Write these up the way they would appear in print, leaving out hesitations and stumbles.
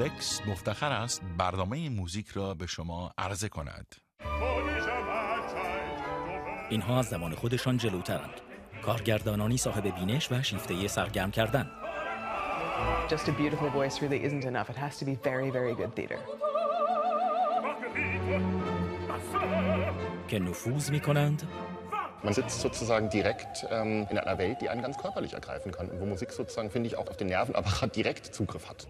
الکس مفتخر است برنامه موزیک را به شما عرضه کند. اینها از زمان خودشان جلوترند. کارگردانانی صاحب بینش و شیفته سرگرم کردن. Just a beautiful voice really isn't enough. It has to be very, very good theater. که نفوذ می‌کنند. Man sitzt sozusagen direkt in einer Welt, die einen ganz körperlich ergreifen kann und wo Musik sozusagen, finde ich, auch auf den Nervenapparat direkt Zugriff hat.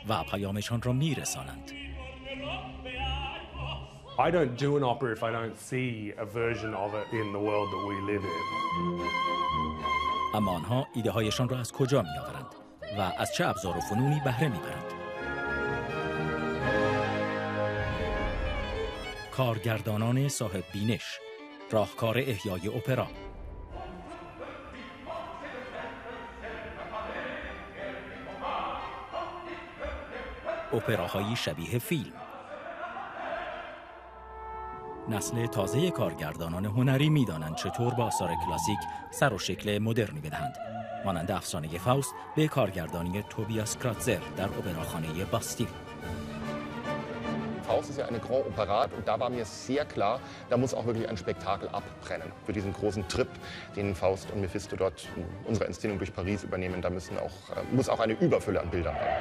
و پیامشان را می‌رسانند. I don't do an opera if I don't see a version of it in the world that we live in. اما آنها ایده هایشان را از کجا می‌آورند و از چه ابزار و فنونی بهره می‌برند؟ کارگردانان صاحب بینش، راهکار احیای اپرا. اپراهایی شبیه فیلم. نسل تازه کارگردانان هنری می‌دانند چطور با آثار کلاسیک سر و شکل مدرنی بدهند. مانند افسانه فاوست به کارگردانی توبیاس کراتزر در اپراخانه باستیل. Faust ist ja eine Grand Operette und da war mir sehr klar, da muss auch wirklich ein Spektakel abbrennen. Für diesen großen Trip, den Faust und Mephisto dort in unserer Inszenierung durch Paris übernehmen, da muss auch eine Überfülle an Bildern rein.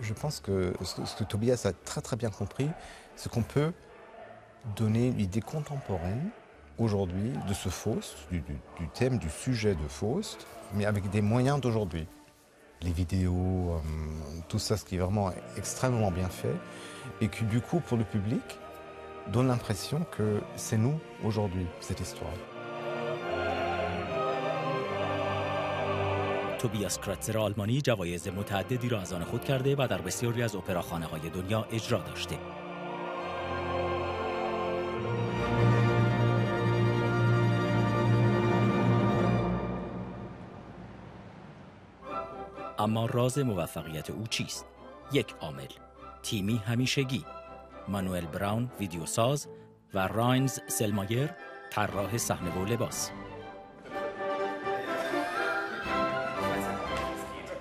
Je pense que ce que Tobias a très bien compris, c'est qu'on peut donner une idée contemporaine aujourd'hui de ce Faust, du thème, du sujet de Faust, mais avec des moyens d'aujourd'hui. Les vidéos, tout ça, ce qui est vraiment extrêmement bien fait, et qui du coup, pour le public, donne l'impression que c'est nous, aujourd'hui, cette histoire. توبیاس کراتزر آلمانی جوایز متعددی را از آن خود کرده و در بسیاری از اپراخانه‌های دنیا اجرا داشته. اما راز موفقیت او چیست؟ یک عامل، تیمی همیشگی، مانوئل براون ویدیوساز و راینز سلمایر طراح صحنه و لباس.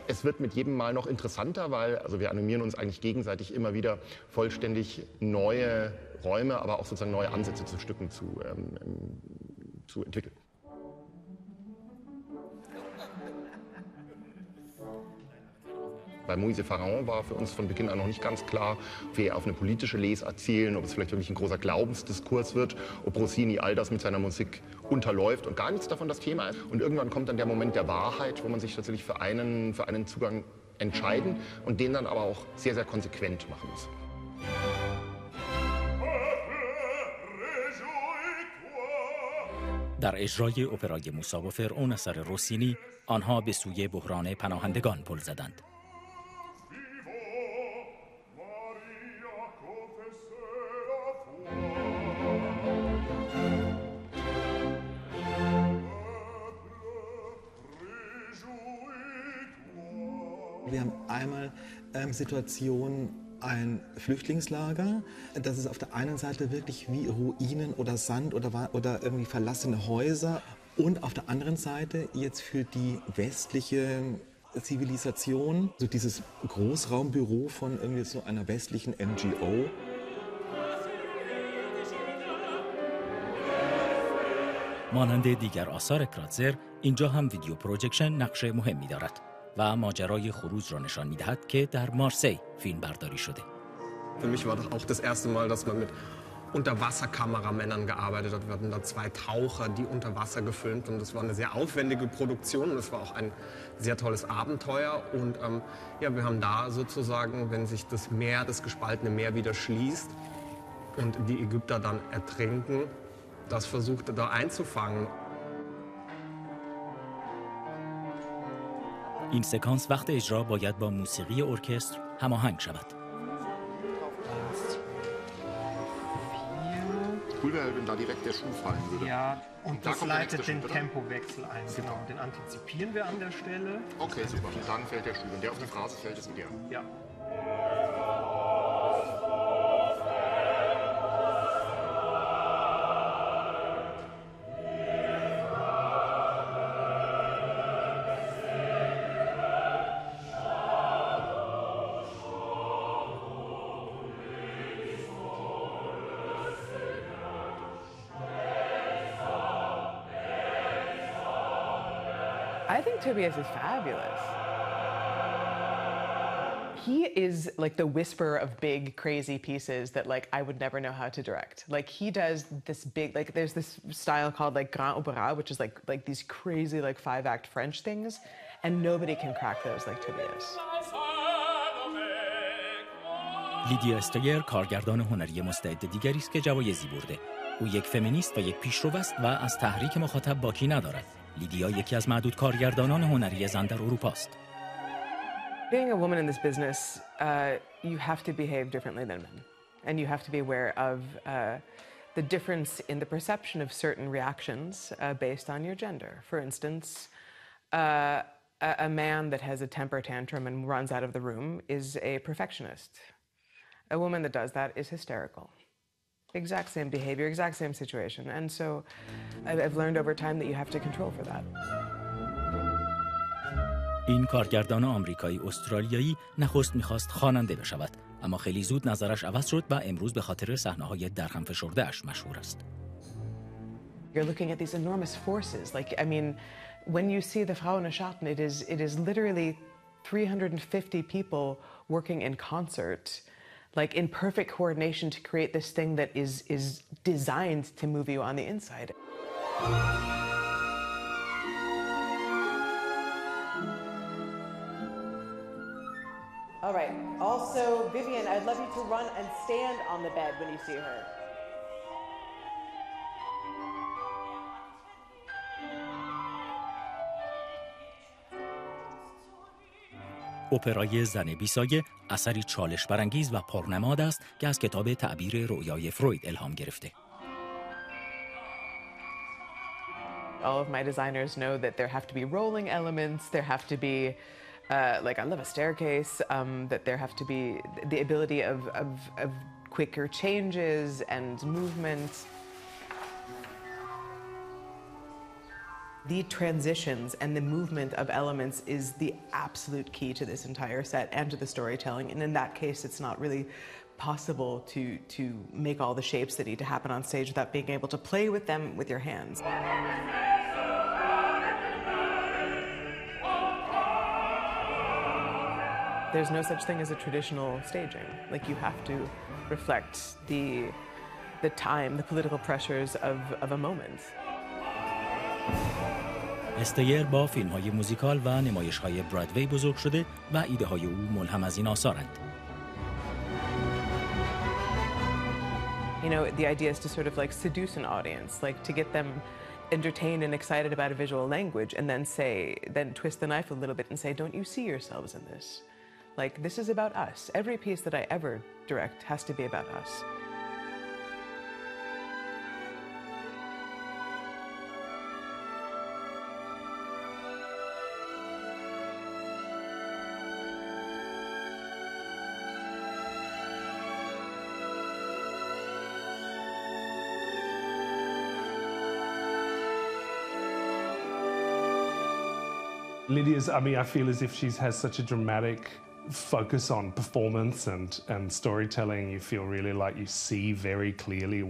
Es wird mit jedem Mal noch interessanter, weil wir animieren uns eigentlich gegenseitig immer wieder vollständig neue Räume, aber auch sozusagen neue Ansätze zu Stücken zu entwickeln. Bei Moïse Pharaon war für uns von Beginn an noch nicht ganz klar, ob wir auf eine politische Lesart zielen, ob es vielleicht wirklich ein großer Glaubensdiskurs wird, ob Rossini all das mit seiner Musik unterläuft und gar nichts davon das Thema ist. Und irgendwann kommt dann der Moment der Wahrheit, wo man sich tatsächlich für einen Zugang entscheiden und den dann aber auch sehr, sehr konsequent machen muss. در اجرای اپرای موسی و فرعون اثر روسینی، آنها به سوی بحران پناهندگان پل زدند. Wir haben einmal Situation ein Flüchtlingslager. Das ist auf der einen Seite wirklich wie Ruinen oder Sand oder irgendwie verlassene Häuser. Und auf der anderen Seite jetzt für die westliche Zivilisation, so dieses Großraumbüro von irgendwie so einer westlichen NGO. مانند دیگر آثار کراتزر، اینجا هم ویدیو پروژکشن نقش مهمی دارد و ماجرای خروج را نشان می‌دهد که در مارسی فیلم برداری شده. Für mich war das auch das erste Mal, dass man mit Unterwasserkameramännern gearbeitet hat. Wir hatten da 2 Taucher, die unter Wasser gefilmt und das war eine sehr aufwendige Produktion und es war auch ein sehr tolles Abenteuer und wir haben da sozusagen, wenn sich das gespaltene Meer wieder schließt und die Ägypter dann ertrinken, das versucht da einzufangen. این سکانس وقت اجرا باید با موسیقی ارکستر هماهنگ شود. Cool wäre, wenn da direkt der Schuh fallen würde. Ja, und das leitet den Tempowechsel ein. Genau, den antizipieren wir an der Stelle. Okay, super. Und dann fällt der Schuh. Wenn der auf eine Phrase fällt, ist ideal. Ja. I think Tobias is fabulous. He is like the whisperer of big, crazy pieces that like I would never know how to direct. Like he does this big, like there's this style called like grand opéra, which is like these crazy like 5-act French things, and nobody can crack those like Tobias. لیدیا استایر کارگردان هنری مستعد دیگری است که جوایزی برده. او یک فمینیست و یک پیشرو است و از تحریک مخاطب باکی ندارد. لیدیا یکی از معدود کارگردانان هنری زن در اروپا است. Being a woman in this business, you have to behave differently than men. And you have to be aware of the difference in the perception of certain reactions based on your gender. For instance, a man that has a temper tantrum and runs out of the room is a perfectionist. A woman that does that is hysterical. Exact same behavior, exact same situation. And so I've learned over time that you have to control for that. این کارگردان آمریکایی استرالیایی نخست می‌خواست خواننده بشود، اما خیلی زود نظرش عوض شد و امروز به خاطر صحنه‌های درهم فشرده‌اش مشهور است. You're looking at these enormous forces. Like, I mean, when you see the Frauenauschatten, it is literally 350 people working in concert, like in perfect coordination to create this thing that is designed to move you on the inside. All right. Also, Vivian, I'd love you to run and stand on the bed when you see her. اپرای زن بیسایه اثری چالش برانگیز و پرنماد است که از کتاب تعبیر رؤیای فروید الهام گرفته. All of my designers know that there have to be rolling elements, there have to be like I love a staircase, that there have to be the ability of quicker changes and movement. The transitions and the movement of elements is the absolute key to this entire set and to the storytelling. And in that case, it's not really possible to make all the shapes that need to happen on stage without being able to play with them with your hands. There's no such thing as a traditional staging. Like you have to reflect the time, the political pressures of a moment. استایر با فیلم‌های موزیکال و نمایش‌های برادوی بزرگ شده و ایده‌های او ملهم از این آثارند. You know, the idea is to sort of like seduce an audience, like to get them entertained and excited about a visual language and then twist the knife a little bit and say, don't you see yourselves in this? Like, this is about us. Every piece that I ever direct has to be about us. Lydia's, I mean, I feel as if she has such a dramatic focus on performance and storytelling. You feel really like you see very clearly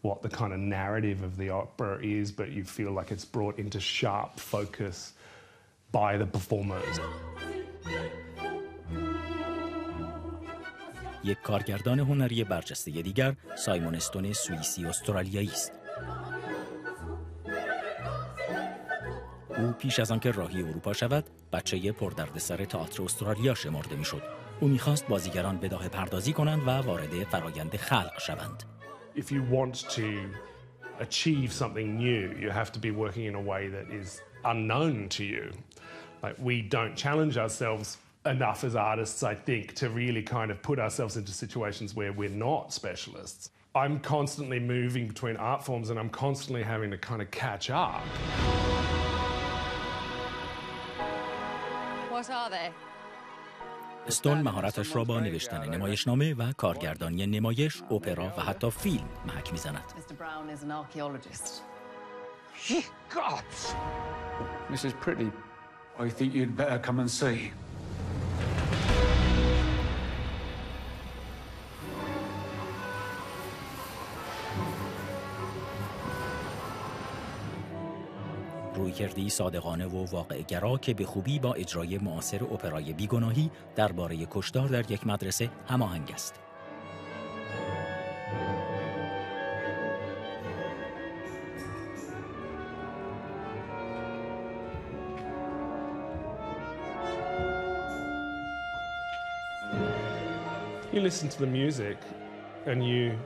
what the kind of narrative of the opera is, but you feel like it's brought into sharp focus by the performers. یک کارگردان هنری برجسته دیگر سایمون استون سوئیسی استرالیایی است. او پیش از آنکه راهی اروپا شود، بچه پردردسر تئاتر استرالیا شمرده میشد. او می‌خواست بازیگران بداهه پردازی کنند و وارد فرایند خلق شوند. If you want to achieve something new, you have to be working in a way that is unknown to you. Like, we don't challenge ourselves enough as artists, I think, to really kind of put ourselves into situations where we're not specialists. I'm constantly moving between art forms and I'm constantly having to kind of catch up. What are they? استون مهارتش را با نوشتن نمایشنامه و کارگردانی نمایش، اپرا و حتی فیلم محک می‌زند. Mr. Brown is an archaeologist. Ye gods! Mrs. Pretty, I think you'd better come and see. رویکردی صادقانه و واقع‌گرا که به خوبی با اجرای معاصر اپرای بیگناهی درباره کشتار در یک مدرسه هماهنگ است. You listen to the music and you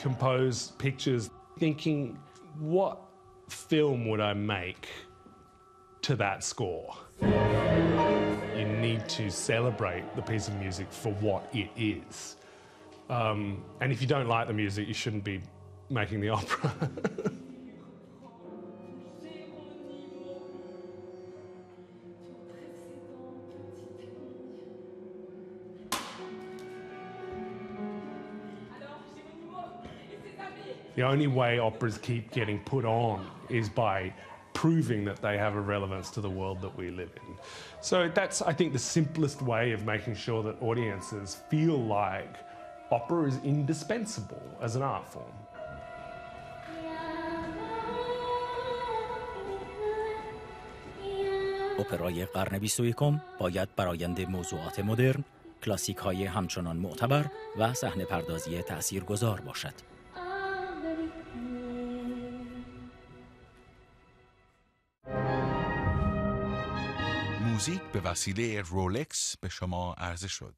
compose pictures thinking, what film would I make to that score? You need to celebrate the piece of music for what it is. And if you don't like the music, you shouldn't be making the opera. The only way operas keep getting put on is by proving that they have a relevance to the world that we live in. So that's, I think, the simplest way of making sure that audiences feel like opera is indispensable as an art form. اپرای قرن 21 باید برآیند موضوعات مدرن، کلاسیک‌های همچنان معتبر و صحنه پردازی تأثیرگذار باشد. موزیک به وسیله رولکس به شما عرضه شد.